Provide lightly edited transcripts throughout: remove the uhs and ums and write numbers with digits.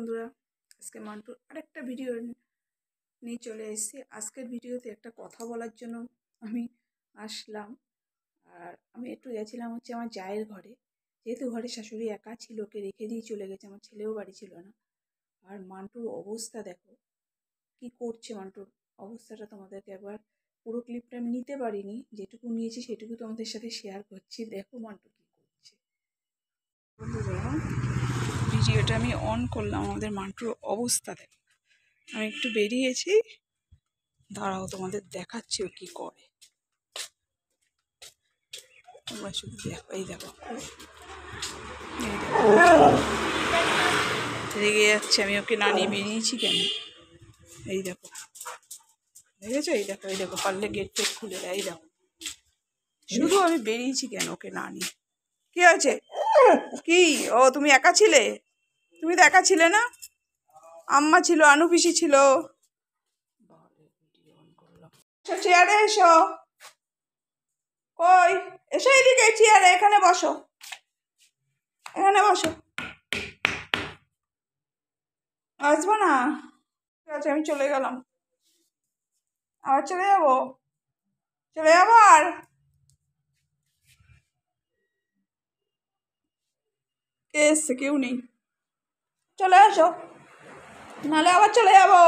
বন্ধুরা, আজকে মান্টুর আরেকটা ভিডিও নিয়ে চলে এসেছি। আজকের ভিডিওতে একটা কথা বলার জন্য আমি আসলাম। আর আমি একটু গেছিলাম আমার জায়ের ঘরে, যেহেতু ঘরে শাশুড়ি একা ছিল, ওকে রেখে দিয়ে চলে গেছে, আমার ছেলেও বাড়ি ছিল না। আর মান্টুর অবস্থা দেখো কি করছে। মান্টুর অবস্থাটা তোমাদেরকে একবার পুরো ক্লিপটা আমি নিতে পারিনি, যেটুকু নিয়েছি সেটুকু তোমাদের সাথে শেয়ার করছি। দেখো মান্টু কি করছে। ভিডিওটা আমি অন করলাম, আমাদের মান্টুর অবস্থা দেখো। আমি একটু বেরিয়েছি, দাঁড়াও তোমাদের দেখাচ্ছি ও কি করে। তোমরা শুধু দেখো, এই দেখো রেগে যাচ্ছে। আমি ওকে না নিয়ে বেরিয়েছি কেন, এই দেখো দেখেছো, এই দেখো এই দেখো, পারলে গেট টেট খুলে দেয়। এই দেখো শুধু আমি বেরিয়েছি কেন ওকে না নিয়ে। কি আছে কি? ও তুমি একা ছিলে? তুমি তো একা ছিলে না, আম্মা ছিল, আনু পিসি ছিল। চেয়ারে এসো, কই এসো এদিকে, চেয়ারে এখানে বসো, এখানে বসো। আসবো না, ঠিক আছে আমি চলে গেলাম, আবার চলে যাবো, চলে যাবো। আর কে এসছে? কেউ নেই, চলে আসো, নাহলে আবার চলে যাবো।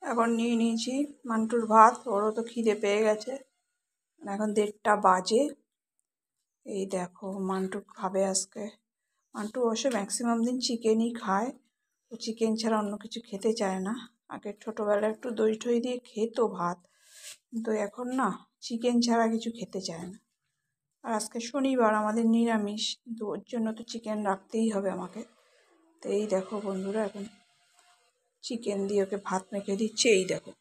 এখন নিয়ে নিয়েছি মান্টুর ভাত, ওরও তো খিদে পেয়ে গেছে। এখন 1:30 বাজে। এই দেখো মান্টু খাবে আজকে। মান্টু অবশ্য ম্যাক্সিমাম দিন চিকেনই খায়, ও চিকেন ছাড়া অন্য কিছু খেতে চায় না। আগে ছোটোবেলায় একটু দই ঠই দিয়ে খেতো ভাত, কিন্তু এখন না চিকেন ছাড়া কিছু খেতে চায় না। আর আজকে শনিবার, আমাদের নিরামিষ, কিন্তু ওর জন্য তো চিকেন রাখতেই হবে আমাকে। তো এই দেখো বন্ধুরা, এখন চিকেন দিয়ে ওকে ভাত মেখে দিচ্ছে। এই দেখো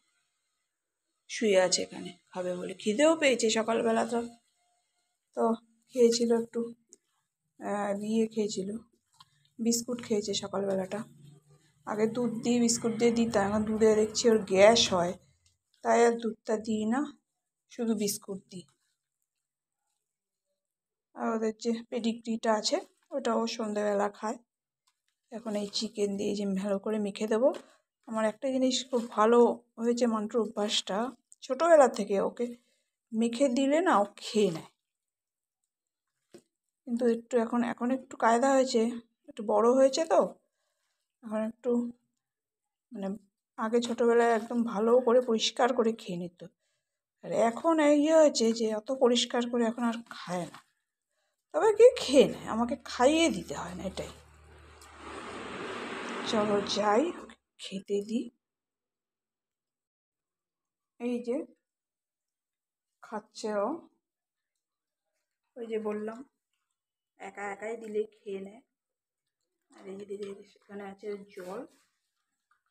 শুয়ে আছে এখানে, খাবে বলে। খিদেও পেয়েছে সকালবেলা, তো খেয়েছিল একটু খেয়েছিল, বিস্কুট খেয়েছে সকালবেলাটা। আগে দুধ দিয়ে বিস্কুট দিয়ে দিতাম, এখন দুধে দেখছি ওর গ্যাস হয়, তাই আর দুধটা দিই না, শুধু বিস্কুট দিই। আর ওদের যে পেডিগ্রিটা আছে ওটাও সন্ধ্যেবেলা খায়। এখন এই চিকেন দিয়ে যে ভালো করে মেখে দেবো। আমার একটা জিনিস খুব ভালো হয়েছে মান্টুর অভ্যাসটা, ছোটোবেলা থেকে ওকে মেখে দিলে না ও খেয়ে নেয়। কিন্তু এখন একটু কায়দা হয়েছে, একটু বড় হয়েছে তো, এখন একটু মানে আগে ছোটোবেলায় একদম ভালো করে পরিষ্কার করে খেয়ে নিত। আর এখন হয়েছে যে অত পরিষ্কার করে এখন আর খায় না, তবে কি খেয়ে নেয়, আমাকে খাইয়ে দিতে হয় না, এটাই। চলো যাই, খেতে দিই। এই যে খাচ্ছে ও, ওই যে বললাম একা একাই দিলে খেয়ে নেয়। আর এই যে সেখানে আছে জল,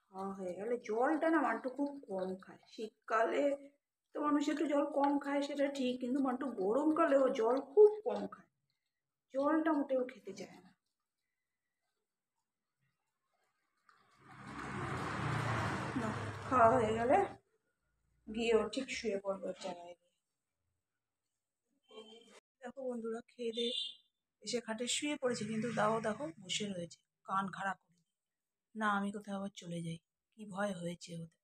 খাওয়া হয়ে গেলে। জলটা না মান্টু খুব কম খায়। শীতকালে তো মানুষ একটু জল কম খায় সেটা ঠিক, কিন্তু মান্টু গরমকালেও জল খুব কম খায়, জলটা মোটেও খেতে চায় না। খাওয়া হয়ে গেলে গিয়েও ঠিক শুয়ে পড়বো জায়গায় গিয়ে। দেখো বন্ধুরা, খেয়ে দিয়ে এসে খাটে শুয়ে পড়েছে, কিন্তু দাও দেখো বসে রয়েছে কান খাড়া করে। না আমি কোথাও আবার চলে যাই, কি ভয় হয়েছে ওদের।